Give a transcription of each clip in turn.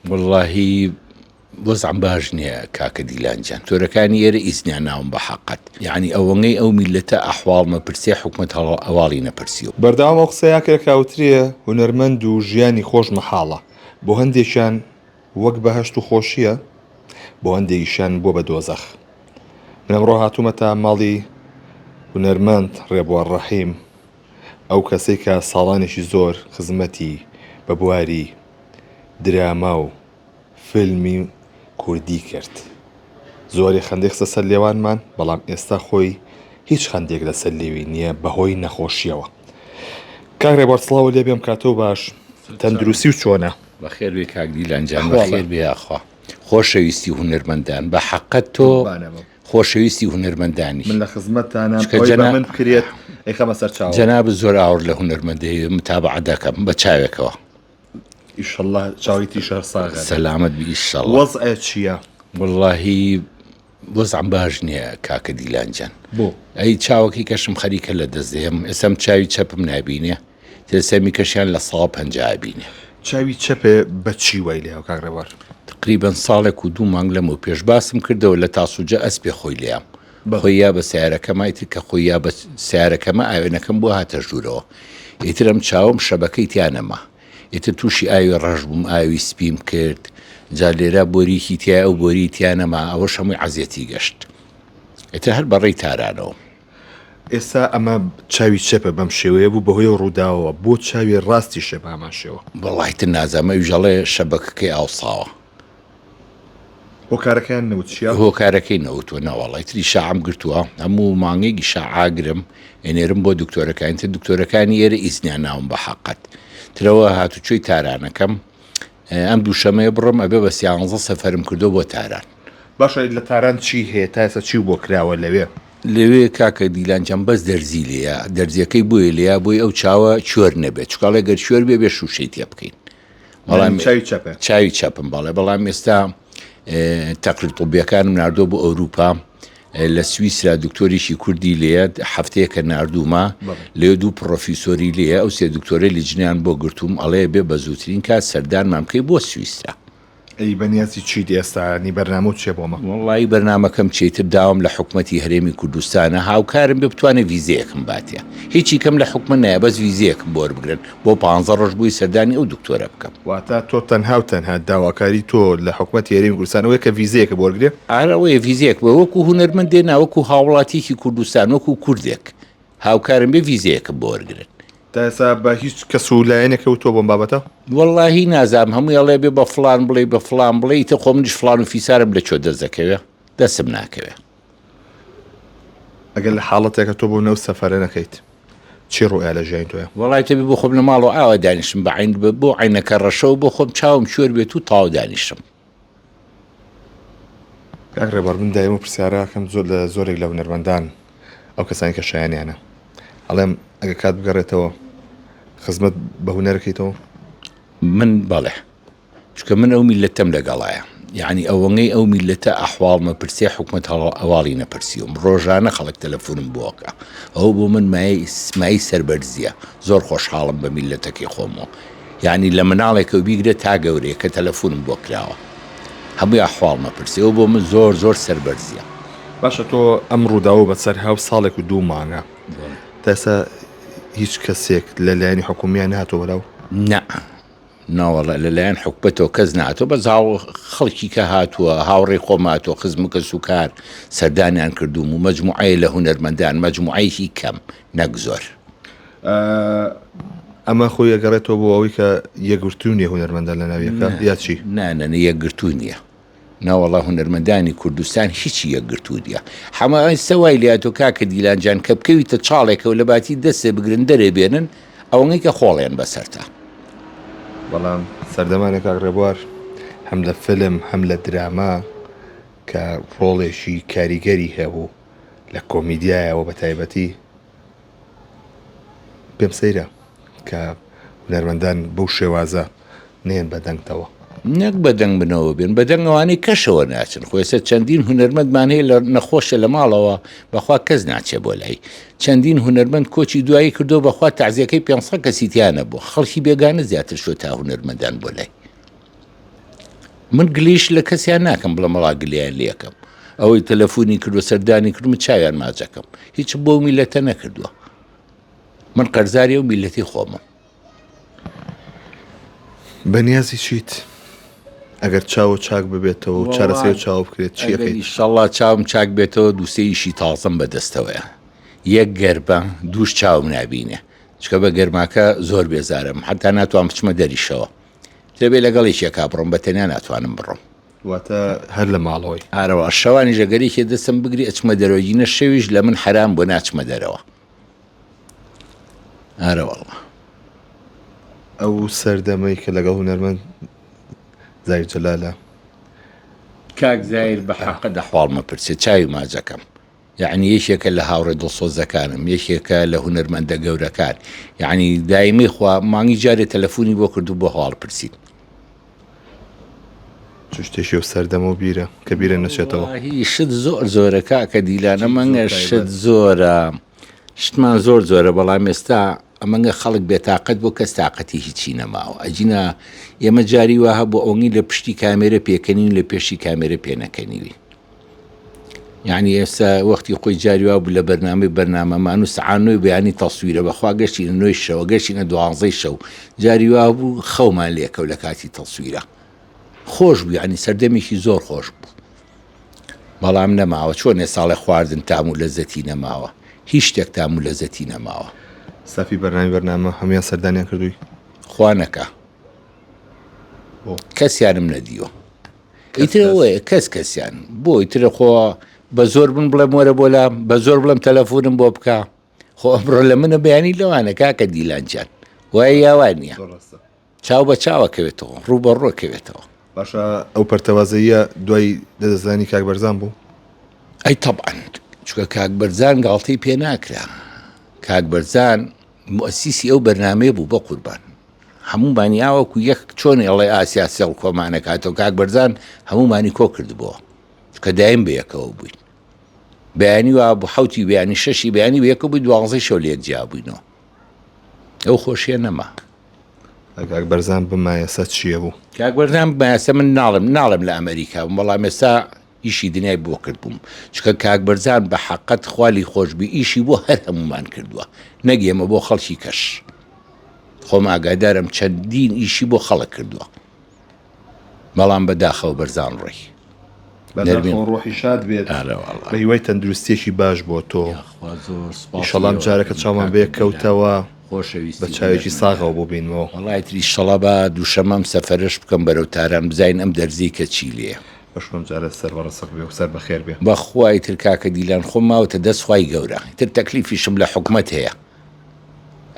والله وەزعم باش نییە کاکە دیلانجان تۆرەکانی ئێرە ئیسنیان ناوم بە حەقەت یعنی ئەوەنەی ئەو میلەتە ئەحواڵمە پرسێ حکومت ئەواڵی نەپرسیوە بەردەوام ئەو قسەیە کاوتریە هونەرمەند و ژیانی خۆش مەحاڵە بۆ هەندێکیان وەک بەهەشت و خۆشیە بۆ هەندێکیشان بۆ بە دۆزەخ من ئەمڕۆ هاتوومەتە ماڵی هونەرمەند ڕێبوار ڕەحیم ئەو کەسەی کە ساڵانێکی زۆر خزمەتی بە بواری دراما و فیلمی کوردی کرد زۆری خەندێک قسە سەر لێوانمان بەڵام ئێستا خۆی هیچ خەندێک لەسەر لێوی نییە بەهۆی نەخۆشیەوە کاک ڕێبوار سڵاو لێ بێم کاتۆ باش تەندروستی و چۆنە بەخێر بێ کاک دیلانجان بەخێر بێ ئاخوا خۆشەویستی هونەرمەندان بە حەقەت تۆ خۆشەویستی هونەرمەندانی من لە خزمەتتانە من بکرێت ئەیخەمە سەر چاوە جەناب زۆر ئاور لە هونەرمەندی متابعە دەکەم بە چاوێکەوە ئیشەڵڵا چاویتی شەر ساغە سەلامەت بی ئیشەڵڵا وەزعە چییە؟ واللهی وەزعم باش نییە کاکە دیلانجان بۆ ئەی چاوەکی کەشم خەریکە لە دەستدەم ئێسم چاوی چەپم نابینێ تێسەمی کەشیان لە ساڵ 50 بینێ چاوی چەپێ بە چی وای لێ کاک ڕێبوار تقریبان ساڵێک و 2 مانگ لەمە پێش باسم کردەوە لە تاسوجە ئەسپێ خۆی لێم خۆی یا بە سیارەکەمایتر کە خۆی یا بە سیارەکەمە ئاوێنەکەم بۆ هاتە ژوورەوە ئیترم چاوم شەبەکەی تیانەما ئێتر تووشی ئاوی ڕەش بووم ئاوی سپیم کرد جا لێرە بۆریکی تیا ئەو بۆری تیانەما ئەوەش هەمووی عەزیەتی گەشت ئێتر هەر بەڕێی تارانەوە ئێستا ئەمە چاوی چەپە بەم شێوەیە بوو بەهۆی ڕووداوە بۆ چاوی ڕاستی شێ بامان شێوە بەڵایتر نازانمە ژەڵێ شەبەکەکەی ئاوساوە هۆکارەکەیان نەوتچیە هۆکارەکەی نەوتوە ناوەڵی تری شعم گرتووە هەموو مانگێکی شعاگرم ئێنێرم بۆ دکتۆرەکانی تر دکتۆرەکانی ئێرە ئیسنیان ناوم بە حەقەت ترەوە هاتوچۆی تارانەکەم ئەم دووشەمەیە بڕم ئەبێ بە 11 سەفەرم کردو بۆ تاران باشە لە تاران چی هەیە تا ئێستا چی بۆ کراوە لەوێ کاکە دیلانجان بەس دەرزی لێیە دەرزیەکەی بۆیە لێە بۆی ئەو چاوە چۆر نەبێت چکاڵێ گەر چۆر بێ بێ شوشەی تێ بکەین چاوی چەپم بەڵێ بەڵام ئێستا تەقلید طبیەکانم ناردۆ بۆ ئەوروپا لە سویسرا دکتۆریشی کوردی لێە هەفتەیەکە نردوومە لێ دوو پرۆفیسۆری لێە ئەو سێ دکتۆرە لیجنیان بۆ گرتووم ئەڵێ بێ بە زووترین کات سەردانمان بکەی بۆ سویسرا ئەی بەنیازی چیت ئێستانی بەرنامە چێ بۆمە وڵی بەرنمەکەم چێتر داوام لە حکوومەتتی هەرێمی کوردستانە هاوکارم بێ بتوانێت ویزەیەکم باتە هیچی کەم لە حکومە نایە بەس ویزەیەکم بۆ بگرن بۆ 15 ڕۆژ بووی سەردانی ئەو دکتۆرە بکەم واتە تۆ تەنها و تەنها داواکاری تۆ لە حکوومەتتی هەرێمی کوردستانەوەی کە ویزەیەکە بۆرگێ ئارەوەیە ویزەیەک بە وەکو هونەرمەند دێنا وەکو هاوڵاتیکی کوردستان وەکو کوردێک هاوکارم بێ ویزەیەکە بۆرگرن تاسا بە هیچ کەس و لایەنێکەوتۆ بۆم بابەتە واللهی نازام هەمووی ئەڵێ بێ بە فلان بڵێ بە فلان بڵێ تە خۆ منیش فلان و فیسارم لە چۆ دەست دەکەوێ دەسم ناکەوێ ئەگەر لە حاڵەتێکە تۆ بۆ نەو سەفەرە نەکەیت چی ڕۆیە لە ژیانی تۆیە وڵای تەبی بۆ خۆم لە ماڵەوە ئاوا دانیشم بە عین بۆ عینەکە ڕەشەوە بۆ خۆم چاوم شوێر بێت و تاو دانیشم کاک ڕێبوار من دایم و پرسیارەکەم زۆر لە زۆرێک لە هونەرمەندان ئەو کەسانی کە شایانیانە ئەڵێم ئەگە کات بگەڕێتەوە خزمەت بە هونەرەکەیتەوە من بەڵێ چکە من ئەو میلەتەم لەگەڵایە یعنی ئەوەنەی ئەو میلەتە ئەحواڵمە پرسێ حکومت ئەواڵی نەپرسیوم ڕۆژانە خەڵک تەلەفۆنم بۆکە ئەو بۆ من مای سەربەرزیە زۆر خۆشحاڵم بە میلەتەکەی خۆمەوە یعنی لە مناڵێکە و بیگرێت تا گەورەیە کە تەلەفۆنم بۆ کراوە هەمووی ئەحواڵمە پرسێ ئەو بۆ من زۆر زۆر سەربەرزیە باشە تۆ ئەم ڕووداوە بەسەر هاو ساڵێک و 2 مانگە تاسا هیچ کەسێک لە لایەنی حکومیان هاتۆ بەراو ناوەڵە لەلایەن حکومەتەوە کەس ناتۆ بەس خەڵکی کە هاتووە هاوڕێی خۆم هاتووە خزمکە سوکار سەردانیان کردوم و مەجموعەیە لە هونەرمەندان مەجموعەیەکی کەم نەک زۆر ئەمە خۆی ئەگەڕێتەوە بۆ ئەوەی کە یەکگرتوو نیە هونەرمەندان لە ناویەکە یا چی نانە یەکگرتوو نییە ناوەڵا هونەرمەندانی کوردستان هیچی یەکگرتوو نیە هەمە سەوای لاتۆ کاکە دیلانجان کە بکەویتە چاڵێکە و لە باتی دەستێ بگرن دەرێ بێنن ئەوەی کە خۆڵێن بەسەرتا بەڵام سەردەمانێک کاک ڕێبوار هەم لە فلم هەم لە دراما کە ڕۆڵێکی کاریگەری هەبوو لە کۆمیدیایەوە بە تایبەتی پێم سەیرە کە هونەرمەندان بەو شێوازە نێن بەدەنگتەوە نەک بەدەنگ بنەوە بێن بەدەنگەوانەی کەشەوە ناچن خۆێستا چەندین هونەرمەندمان هەیە لە نەخۆشە لە ماڵەوە بەخوا کەس ناچێ بۆ لای چەندین هونەرمەند کۆچی دوایی کردو بەخوا تەعزیەکەی 500 کەسیتیانە بوو خەڵکی بێگانە زیاتر شۆ تا هونەرمەندان بۆ لای من گلیش لە کەسیان ناکەم بڵە مەڵا گلیان لێکم ئەوەی تەلەفۆنی کردو سەردانی کردم چاویان ماچەکەم هیچ بۆ میلەتە نەکردووە من قەرزاری و میلەتی خۆمم بەنیازی چیت ئەگەر چاوە چاک ببێتەوە و چارەسێ و چاو بکرێت چیەکەی ئینشەڵڵا چاوم چاک بێتەوە دووسێیشی تازم بەدەستەوەیە یەک گەربە دووش چاوم نابینێ چکە بە گەرماکە زۆر بێزارم حتا ناتوان بچمە دەریشەوە دەبێت لەگەڵیشێکا بڕۆم بەتەنیا ناتوانم بڕۆم واتە هەر لە ماڵەوەی ئارەوە شەوانی ژەگەریکێ دەستم بگری ئەچمە دەرەوەگینە شەویش لە من حرام بۆ ناچمە دەرەوە ئارەوەڵڵا ئەو سەردەمەی کە لەگەڵ هونەرمەند زایر جەلالە کاک زایر بە حەقە دەحواڵمە پرسێ چاوی ماجەکەم یعنی یەکێکە لە هاوڕێ دڵسۆزەکانم یەکێکە لە هونەرمەندە گەورەکان یعنی دایمی خوا مانگی جارێ تەلەفۆنی بۆ کردو بۆ هەواڵ پرسید شتێکی و سەردەمە و بیرە کە بیرە نەچێتەوە شت زۆر زۆرە کاکە دیلانە مەنگە شت زۆرە شتمان زۆر زۆرە بەڵام ئێستا ئەمەنگە خەڵک بێتاقەت بۆ کەس تااقەتی هیچی نەماوە ئەجینە ئێمە جاری وها بۆ ئەوەی لە پشتی کامێرە پێکەنین لە پێشی کامێرە پێنەکەنیوی یعنی ئێستا وەختی خۆی جاریوا بوو لە بەرنامەی بەرنامەمان و سعانۆی بەیانی تەسویرە بەخوا گەشتینە نوێی شەوە گەشتینە 12 شەو جاریوا بوو خەومان لێکەو لە کاتی تەسویرە خۆش بوو ینی سەردەمێکی زۆر خۆش بوو بەڵام نەماوە چۆن ێ ساڵی خواردن تام و لەزەتی نەماوە هیچ شتێک تام و لەزەتی نەماوە سافی بەرنامە هەمیان سەردانیان کردووی خوانەکە کەسیانم نەدیوە ئیترەوەیە کەسیان بۆ ئیترە خۆ بە زۆر بن بڵێم وەرە بۆ لام بە زۆر بڵم تەلەفۆنم بۆ بکە خۆ ئەمڕۆ لە منە بەیانی لەوانە کاکە دیلانجان وایە یاوان نییە چاو بە چاوەکەوێتەوە ڕوو بە ڕۆکەوێتەوە باشە ئەو پەرتەوازەیە دوای دەدەزانی کاک بەرزان بوو ئەی تەبعەن چکە کاک بەرزان گاڵتەی پێ ناکرا کاک بەرزان مؤسیسی ئەو بەرنامەیە بوو بە قوربان هەمومانی ئاوەکو یەک چۆن ئەڵێ ئاسیا سێڵ کۆمانەکاتەوە کاک بەرزان هەمومانی کۆ کردبووە چکە دایم بەیەکەوە بووین بەیانی وا بوو حوتی بەیانی شەشی بەیانی بەیەکە بووی 12 شەو لێک جیا بووینەوە ئەو خۆشیە نەما کاک بەرزان بمایەسە چییە بوو کاک بەرزان بمایەسە من ناڵم لە ئەمریکا بەڵام ئێستا ئیشی دنیای بۆ کرد بووم چکە کاک بەرزان بە حەقەت خوالی خۆشببی ئیشی بۆ هەر هەمومان کردووە نەگەێمە بۆ خەڵکی کەش خۆم ئاگادارم چەندین ئیشی بۆ خەڵک کردووە بەڵام بەداخەوە بەرزان ڕێی ڕۆحی شاد بێت بە هیوای تەندروستێکی باش بۆ تۆ ئیشەڵام جارەکە چاومان بێ کەوتەوە بە چاوێکی ساغەوە بۆ بینەوە وڵایتری شەڵە بە دووشەمەم سەفەرش بکەم بەرەو تاران بزین ئەم دەرزی کە چی لێ بەشم جارە سەر بەڕسەق بێ و سەر بەخێر بێ بەخوای تر کاکە دیلان خۆم ماوەتە دەستخوای گەورە تر تەکلیفیشم لە حکومەت هەیە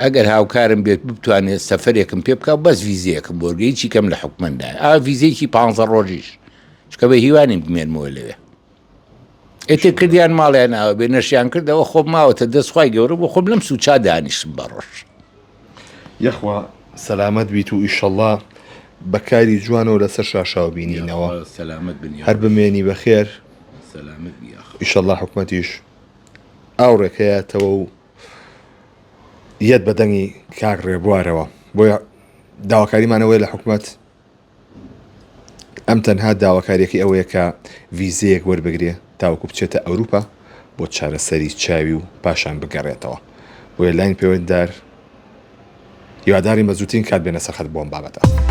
ئەگەر هاوکارم بێت بتوانێت سەفەرێکم پێ بکە بەس ویزەیەکم بۆرگەی چی کەم لە حکومەتدا ویزەیەکی 15 ڕۆژیش چکە بە هیوانی بمێنمەوە لەوێ ئێتر کردیان ماڵیان ناوە بێ نەشیان کردەوە خۆم ماوەتە دەستخوای گەورە بۆ خۆم لەم سوچا دانیشتم بەڕۆژ یەخوا سەلامەت بیت و ئیشەڵڵا بەکاری جوانەوە لەسەر شاشاو بینینەوە هەر بمێنی بەخێر ئیشەڵڵا حکومەتیش ئاوڕێکەیەتەوە و یەت بەدەنگی کاک ڕێبوارەوە بۆیە داواکاریمانەوەی لە حکومەت ئەم تەنها داواکاریەکەی ئەوەیە کە ڤیزەیەک وەربگرێ تاوەکو بچێتە ئەوروپا بۆ چارەسەری چاوی و پاشان بگەڕێتەوە بۆیە لاین پەیوەنددار هیواداری مەزووترین کات بێنە سەر خەت بۆم بابەتە